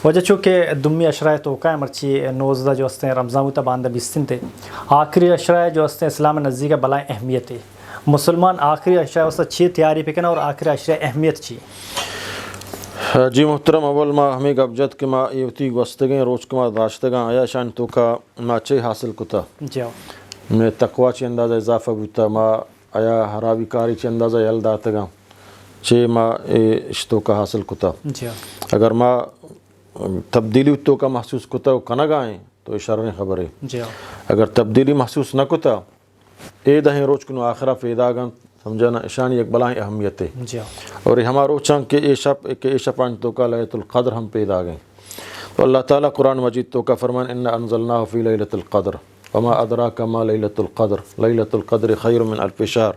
وجہ چونکہ دمی اشرائے توقع مرچی 19 جو ہستے ہیں رمضان تا باندہ بیستن تے آخری اشرائے جو ہستے ہیں اسلام نزدیک بلائیں اہمیت ہے مسلمان آخری اشرائے وسط چھی تیاری پکنا اور آخری اشرائے اہمیت چھی؟ جی محترم، اول ما ہمیں گبجت کہ ما یوتی گوستگیں روچ کما داشتگاں آیا شان تو کا ما چے حاصل کتا جاؤ میں تقوی چی اندازہ اضافہ بوتا ما آیا حراوی کاری چی اندازہ یل داتگاں چے ما اشتو کا حاصل کتا. جاؤ اگر ما تبدیلی تو کا محسوس کتا و کنگ آئیں تو اشارہ خبر ہے. جاؤ اگر تبدیلی محسوس نہ کتا اے دہیں روچ کنو آخرہ فیدا گن سمجھانا اشانی ایک بلائیں اہمیت ہے. جاؤ اور ہمارا روچاں کہ اے شب تو کا لیلۃ القدر ہم پیدا گئیں. تو اللہ تعالیٰ قرآن مجید تو کا فرمان انا انزلناہ فی لیلۃ القدر وما ادراک ما لیلۃ القدر لیلۃ القدر خیر من الف شہر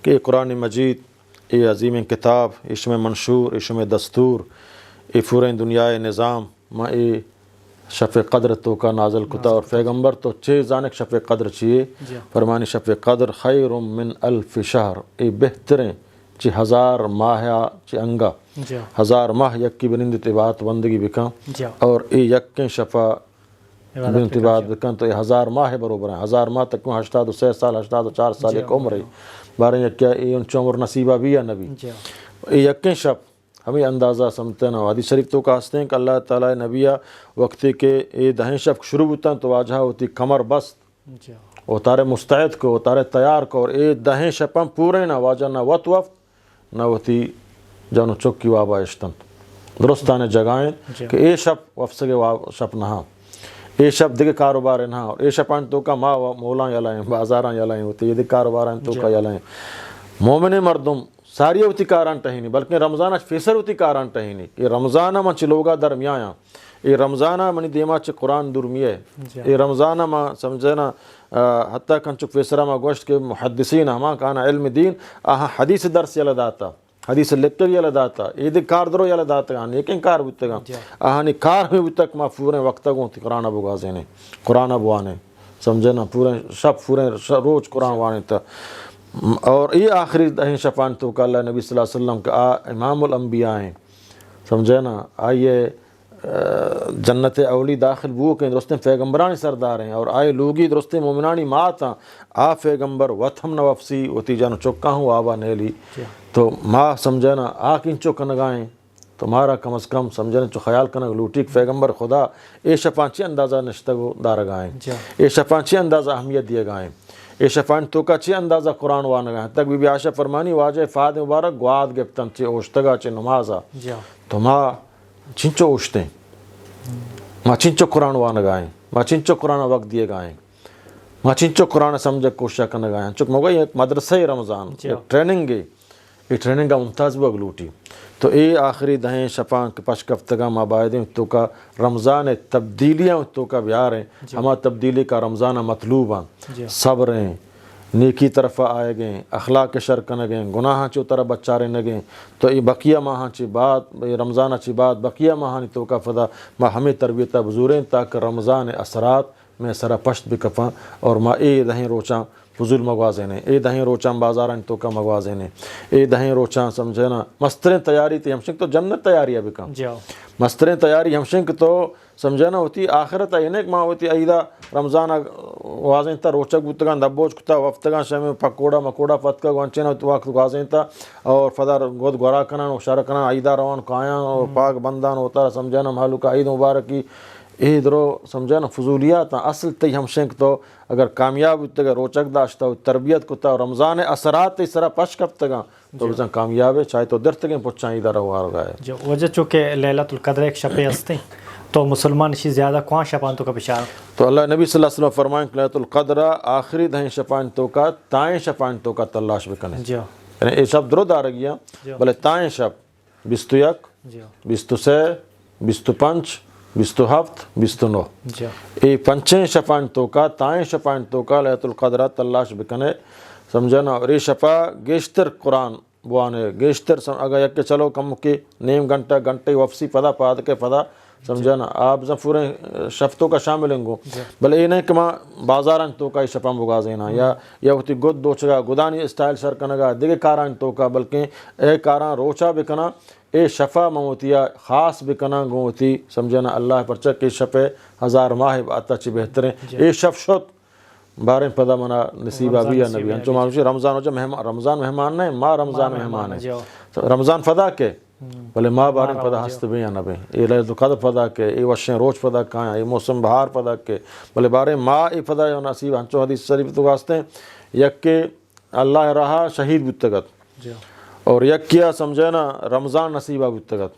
کہ یہ قرآن مجید یہ عظیم کتاب اس میں منشور اس میں دستور یہ پورے دنیا نظام ما یہ شف قدر تو کا نازل کتا اور پیغمبر تو چھ زانک شف قدر چیئے فرمانی شف قدر خیر من الف شہر یہ بہتریں چی 1000 ماہ چی انگا 1000 ماہ یک کی بنند عبادت بندگی بکاں اور یہ یکیں شفا بنند عبادت بکاں تو یہ 1000 ماہ بروبر ہیں. 1000 ماہ تک 83 سال 84 سال ایک عمر ہے بارے یکیا یہ انچو عمر نصیبہ بھی ہے نبی یہ یکیں شب ہمیں اندازہ سمجھتے ہیں. حدیث شریف تو کہاستے ہیں کہ اللہ تعالیٰ نبیہ وقتی کے یہ دہیں شب شروع ہوتا تو واجہ ہوتی کمر بست وہ تارے مستعد کو وہ تارے تیار کو اور یہ دہیں شپم پورے نہ واجہ نہ وقت نہ ہوتی جانو چک کی وابا اشتن درستانے جگائیں کہ اے شب وفسگے شب نہا اے شب دیکھ کاروبار نہا اور اے شپان تو کا ماں مولاں یلائیں بازاراں یلائیں ہوتی یہ دیکھ کاروباران تو کا یلائیں. مومن مردم ساری ہوتی کاران ٹہینی بلکہ رمضانہ فیصر ہوتی کاران ٹہینی. یہ رمضانہ من چلوگا درمیاں یہ رمضانہ منی دیما چ قرآن درمیے یہ رمضانہ ما سمجھنا حتیٰ کنچک فیصرہ ما گوشت کے محدثین ہما کانا علم دین آہاں حدیث درس یلا داتا حدیث لکر یلا داتا یہ کار درو یلا داتا گا نیکن کار بودتا آہانی کار میں بودتک ما پورے وقت گوں تی قرآن ابو گازینے قرآن ابو آنے سمجھنا پورے شب پورے روز قرآن وانے تا. اور یہ آخری دہیں شفان تو کہ اللہ نبی صلی اللہ علیہ وسلم کا امام الانبیاء ہیں سمجھے نا آئیے جنت اولی داخل بو کہ درست پیغمبرانی سردار ہیں اور آئے لوگی درست مومنانی مات ہیں آ پیغمبر وطم نوفسی وتی جانو چکا ہوں آبا نیلی تو ماں سمجھے نا آ کن چکنگائیں تمہارا کم از کم سمجھے نا چو خیال کنگ لوٹی پیغمبر خدا اے شفانچی اندازہ نشتگو دارگائیں اے شفانچی اندازہ اہمیت دیے گائیں اے شفان تو کا چی اندازہ قرآن وانگا ہے تک بی بی عائشہ فرمانی واجہ فاد مبارک گواد گفتن چی اوشتگا چی نمازا تو ماں چنچو اوشتیں ماں چنچو قرآن وانگائیں ماں چنچو قرآن وقت دیے گائیں ماں چنچو قرآن سمجھے کوشش کنگائیں چک مگوئی ایک مدرسہ رمضان ایک ٹریننگ ہے یہ ٹریننگ کا ممتاز بگ لوٹی. تو اے آخری دہیں شفان کے پشکفتگاں مابائدیں تو کا رمضان تبدیلیاں تو کا بیار ہیں ہما تبدیلی کا رمضان مطلوب ہیں صبر ہیں نیکی طرف آئے گئیں اخلاق شر کنگیں گناہاں چو طرح بچارے نگیں. تو یہ بقیہ ماہاں چی بات رمضانہ چی بات بقیہ ماہانی تو کا فدا ما ہمیں تربیتہ بزوریں تاکہ رمضان اثرات میں سرا پشت بکفاں اور ما اے دہیں روچاں فضول مغوازینے اے دہیں روچاں بازاران تو کا مغوازینے اے دہیں روچاں سمجھے نا مستریں تیاری تی ہمشنگ تو جنت تیاری ہے بکا مستریں تیاری ہمشنگ تو سمجھے نا ہوتی آخرت اینک ماں ہوتی ایدہ رمضان وازیں تا روچک بودتگان دبوچ کتا وفتگان شمی پکوڑا مکوڑا فتکا گوانچینا وقت وازیں تا اور فدا گود گورا کنان وشارہ کنان ایدہ روان کایاں اور پاک بندان ہوتا سمجھے نا محلو کا عید مبارکی اے درو سمجھے نا فضولیات اصل تی ہمشنگ تو اگر کامیاب ہوتا روچک داشتا ہو تربیت کتا رمضان اثرات تی سرا پش کفتگاں تو بزن کامیاب ہے چاہے تو درتگیں پچھائیں ادھر روار گئے جو وجہ چونکہ لیلۃ القدر ایک شب ہستے تو مسلمان اسی زیادہ کون شپان تو کا بشار تو اللہ نبی صلی اللہ علیہ وسلم فرمائیں کہ لیلۃ القدر آخری دہیں شپان تو کا تائیں شپان تو کا تلاش بکنے یعنی اے شب درو دار گیا بلے تائیں شب 21 23 25 27 29 اے پنچیں شپان تو کا تائیں شپان تو کا لیلۃ القدر تلاش بکنے سمجھنا. اور یہ شفا گیشتر قرآن بوانے گیشتر اگر یک چلو کم کے نیم گھنٹے وفسی پدا پاد کے پدا سمجھنا آپ پورے شفتوں کا شامل ہیں گو بلے یہ نہیں کہ ماں بازاران تو کا شپا بگازینا یا ہوتی گد دوچگا گدانی اسٹائل سر کنگا دیگے کاران تو کا بلکہ اے کاران روچا بکنا اے شفا موتیا خاص بکنا گوتی سمجھنا اللہ پرچک کے شپ ہزار ماہ آتا چی بہتریں اے شف شد باریں پدا منا نصیبہ بھی یا نبی ہنچو مانوشی رمضان ہو جا رمضان مہمان نہیں ماں رمضان مہمان ہے رمضان فدا کے بلے ماں باریں پدا ہست بھی یا نبی اے لیلۃ القدر پدا کے اے وشیں روچ پدا کھائیں اے موسم بہار پدا کے بلے باریں ماں اے پدا یا نصیب ہنچو حدیث شریف تو واسطے یک کہ اللہ رہا شہید بتگت اور یک کیا سمجھنا رمضان نصیبہ بتگت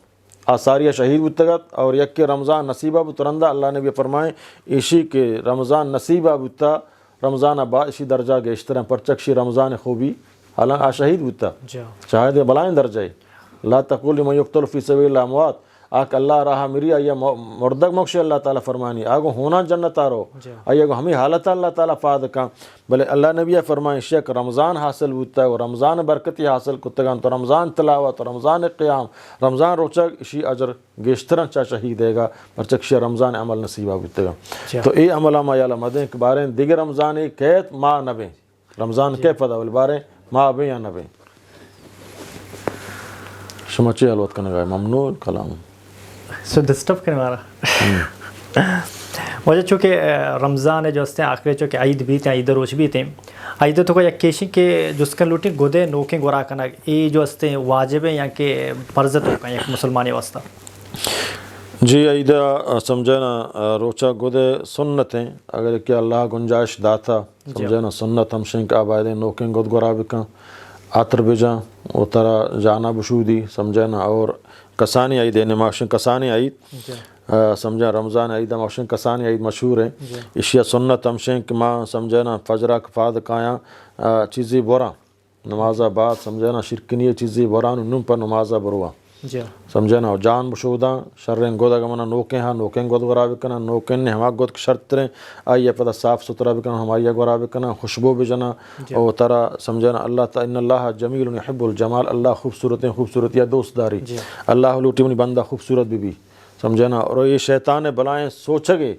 آثاریہ شہید بتگت اور یک کہ رمضان نصیبہ بترندہ اللہ نے بھی فرمائیں ایشی کے رمضان نصیبہ بتا رمضان با اسی درجہ گیشتریں پرچکشی رمضان خوبی حالانکہ آ شہید بتا شاہد بلائیں درجہ لا تقول لمن یقتل فی سبیل اللہ اموات آک اللہ راہ میری آیا مردگ مکش اللہ تعالیٰ فرمانی آگو ہونا جنت آرو آیا گو ہمیں حالت اللہ تعالیٰ فاد کا بلے اللہ نبی فرمائیں شک رمضان حاصل بوتا ہے اور رمضان برکتی حاصل کتگان تو رمضان تلاوت رمضان قیام رمضان روچک اسی اجر گیشترن چا شہید ہے گا پرچکشی رمضان عمل نصیبہ بوتا گا تو اے عمل آمہ یالا مدیں کہ باریں دیگر رمضان کہت ماں نبیں رمضان کے پدا بلے باریں ماں بیں یا نبیں شمچی حلوت کرنے گئے ممنوع کلام سو ڈسٹرب کرنے والا وجہ چونکہ رمضان جو ہستے آخری چونکہ عید بھی تھے عید روز بھی تھے عید تو کوئی یکیشی کہ جس کا لوٹی گودے نوکیں گورا کرنا یہ جو ہستے واجب ہیں یا کہ فرض تو کا ایک مسلمانی واسطہ جی عیدہ سمجھنا روچہ گودے سنت ہیں اگر کہ اللہ گنجائش داتا سمجھنا سنت ہم شنک آبائدیں نوکیں گود گورا بکاں عطر بجاں وہ طرح جانا بشودی سمجھنا اور کسانی عید ہے نماشن کسانی عید سمجھا رمضان عید ماشن کسانی عید مشہور ہے اشیا سنت ہمشیں کہ ماں سمجھنا فجرہ کفاد کایاں چیزی برا نمازہ بعد سمجھنا شرکنی چیزی برا نم پر نمازہ بروا سمجھنا جان بشوداں شرریں گودا گمنا نوکیں ہاں نوکیں گود گورا بکنا نوکیں نے ہما گود شرط تریں آئیے پتہ صاف ستھرا بکنا ہمایا گورا بکنا خوشبو بجنا اور طرح سمجھنا اللہ تعالی ان اللہ جمیل یحب الجمال اللہ خوبصورتیں خوبصورتیاں دوست داری اللہ لوٹی منی بندہ خوبصورت بھی سمجھنا اور یہ شیطان بلائیں سوچگے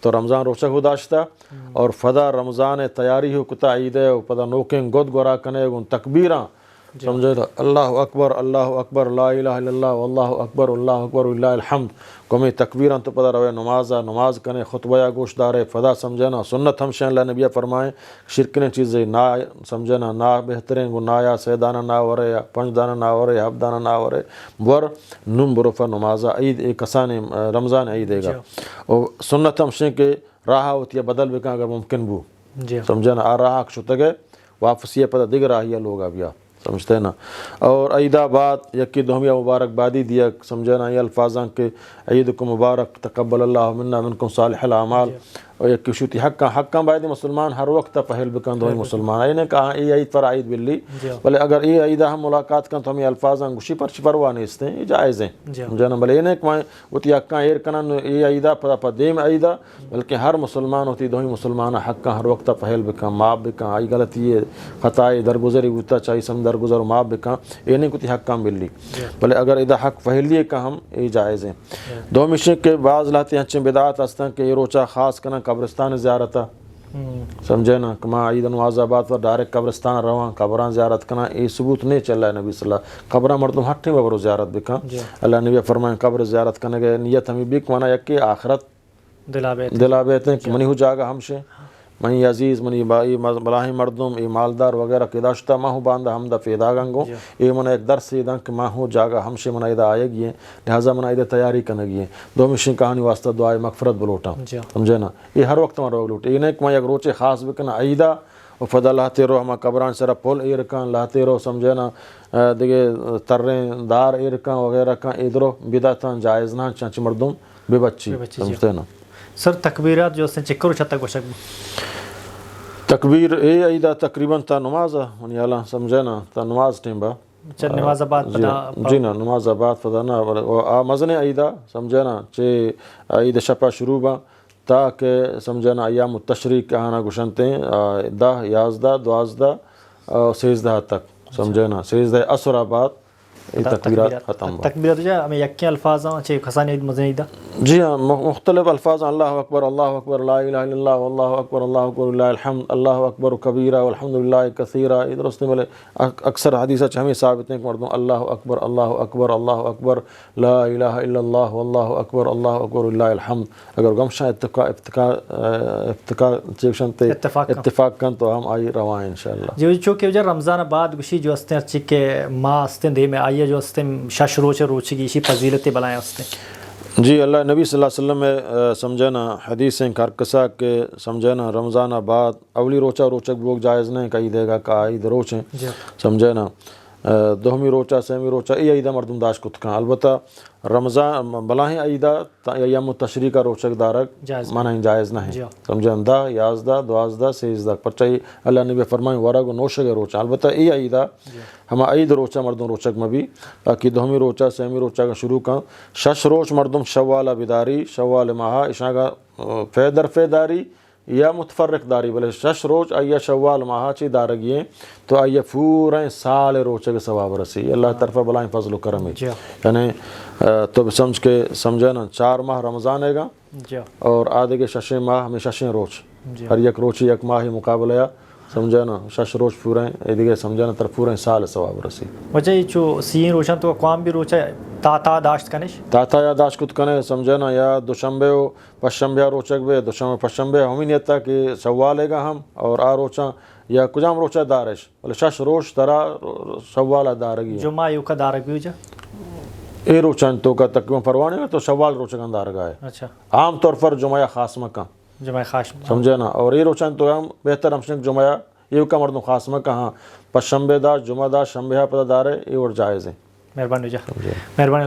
تو رمضان روچک ہو داشتا اور فدا رمضان تیاری ہو کتا عید ہے پتہ نوکیں گود گورا کنے گن تکبیراں سمجھے اللہ اکبر لا الہ الا اللہ واللہ اکبر وللہ الحمد قومی تکبیراں تو پتہ روے نماز کنے خطبہ گوش دارے فدا سمجھنا سنت ہمشیں اللہ نبی فرمائیں شرکنے چیزیں نا سمجھنا نا بہترین گو نایا سیدانہ نا ورے یا پنج دانہ نا ورے ہف دانہ نا ورے ور نم برفا نمازہ عید ایک کسانے رمضان عید ہے گا اور سنت ہمشیں کہ راہ ہوتی ہے بدل بکاں اگر ممکن بو سمجھنا آ راہ شتگے واپسی پتہ دیگر راہیہ لوگا بیا سمجھتے ہیں نا اور عید آباد یکی دومیہ مبارک بادی دیا سمجھنا یہ الفاظاں کہ عیدکم مبارک تقبل اللہ منا منکم صالح الاعمال اور یکی شوتی حقاں باید مسلمان ہر وقت پہل بکن دوئی مسلمان اینے کہا ای عید پر عید بلی بلے اگر ای عیدہ ہم ملاقات کن تو ہم یہ الفاظاں گوشی پر پروانے اس ہیں یہ جائز ہیں سمجھنا بلے اینے کہ وتی حقاں ایر کنن ای عیدہ پدا دیم عیدہ بلکہ ہر مسلمان ہوتی دوئی مسلمان حقاں ہر وقت پہل بکن معاف بکن آئی غلطی خطائی درگزری ہوتا چاہی سم درگزر معاف بکن اینے کتی حقاں بلی بلے اگر ایدہ حق پہلیے کہ ہم ای جائز ہیں دو مشن کے بعض لاتی ہنچیں بدعات ہستن کہ یہ روچہ خاص کنن قبرستان زیارتا سمجھے نا کہ ماں عید نواز آباد پر ڈائریکٹ قبرستان رواں قبران زیارت کنا یہ ثبوت نہیں چل رہا ہے نبی صلی اللہ قبران مردم ہٹھیں ببرو زیارت بکا اللہ نبی فرمائیں قبر زیارت کرنے گئے نیت ہمیں بک مانا یکی آخرت دلابیت ہیں کہ منی ہو جاگا ہم سے منی عزیز منی بائی بلاہی مردم ای مالدار وغیرہ کی داشتہ ماں ہوں باندہ ہمدہ فیدا گنگو ای منہ ایک درس سیدن کہ ماں ہوں جاگا ہم سے منہ ایدہ آئے گئے لہذا منہ ایدہ تیاری کرنے گئے دو مشن کہانی واسطہ دعائی مغفرت بلوٹا سمجھے نا یہ ہر وقت ہمارا بلوٹا یہ نہیں کہ میں یک روچے خاص بکنا عیدہ و فدا اللہ تیرو ہما قبران سرہ پول ایرکان اللہ تیرو سمجھے نا دیگے ترین دار ایرکان وغیرہ کان ادرو بدعتان جائز نہ چانچ مردم بے بچی سمجھتے نا سر تکبیرات جو سے چکر چھتا گوشک تکبیر اے عیدہ تقریباً تا نمازہ منی اللہ سمجھے نا تا نماز ٹیم با نماز آباد جی نا نماز آباد فدا نا مزن عیدہ سمجھے نا چے عید شپا شروع با تاکہ سمجھے نا ایام التشریق کہانا گشنتے ہیں 10 11 12 سیزدہ تک سمجھے نا سیزدہ عصر آباد یہ تکبیرات ختم ہوا. تکبیرات جو ہمیں یکی الفاظ ہیں چھ خسانی مزنیدہ. جی ہاں مختلف الفاظ اللہ اکبر اللہ الا اللہ واللہ اکبر للہ الحمد اللہ اکبر کبیرہ والحمد للہ کثیرہ. یہ درست ملے اکثر حدیث ہمیں ثابت ہیں کہ مردوں اللہ اکبر لا الہ الا اللہ واللہ اکبر للہ الحمد. اگر گمشہ اتفاق کن تو ہم آئی روائیں انشاءاللہ. جو چونکہ وجہ رمضان بعد گوشی جو ہستے ہیں چکے ماہ ہستے دے میں آئیے جو ہستے شش روچ روچی کی اسی فضیلتیں بلائیں ہستے. جی اللہ نبی صلی اللہ علیہ وسلم میں سمجھنا حدیثیں کارکسا کے سمجھنا رمضان بعد اولی روچہ روچک بوگ جائز نہیں کئی دے گا کا عید روچیں سمجھنا دوہمی روچہ سیمی روچہ ای عیدہ مردم داشت کت کھاں. البتہ رمضان بلاہیں عیدہ یم تشریق کا روچک دارک معنی جائز نہیں سمجھن دا 11 12 13 پرچائی اللہ نبی فرمائیں ورگ و نوشگ روچہ. البتہ ای عیدہ ہما عید روچہ مردم روچک میں بھی کہ دوہمی روچہ سیمی روچہ کا شروع کھاں. شش روچ مردم شوال بیداری شوال ماہا اشاں کا فیدر فیداری یا متفرق داری بلے شش روچ آئیہ شوال ماہا چی دارگییں تو آئیہ پوریں سال روچے کے ثواب رسی. اللہ طرف بلائیں فضل و کرم ہے. یعنی تو سمجھ کے سمجھے نا 4 ماہ رمضان ہے گا اور آدھے کے 6 ماہ ہمیں 6 روچ ہر یک روچی یک ماہ ہی مقابلہ یا سمجھے نا 6 روچ پوریں دیگے سمجھے نا طرف پوریں سال ثواب رسی. وجہ یہ جو سین روشن تو اقوام بھی روچہ تا داشت کنش تا یا داشت کت کنے سمجھے نا یا دوشنبے ہو پشنبے روچک بے دوشنبے پشنبے ہمیں نہیں تا کہ شوال ہے گا ہم اور روچاں یا کجام روچہ دارش بلے 6 روچ ترا شوال دارگی جمعہ یو کا دارگ بھی جا اے روچان تو کا تقریباً پروانے گا تو شوال روچک اندارگا ہے. اچھا عام طور پر جمعہ خاص مکہ جمعہ خاص سمجھے نا اور یہ روچان تو ہم بہتر ہم شنک جمعہ یہ کا مردم خاص مکہ ہاں پشنبے دا جمعہ دا شنبہ پتہ دارے یہ اور جائز ہے. مہربانی جا مہربانی.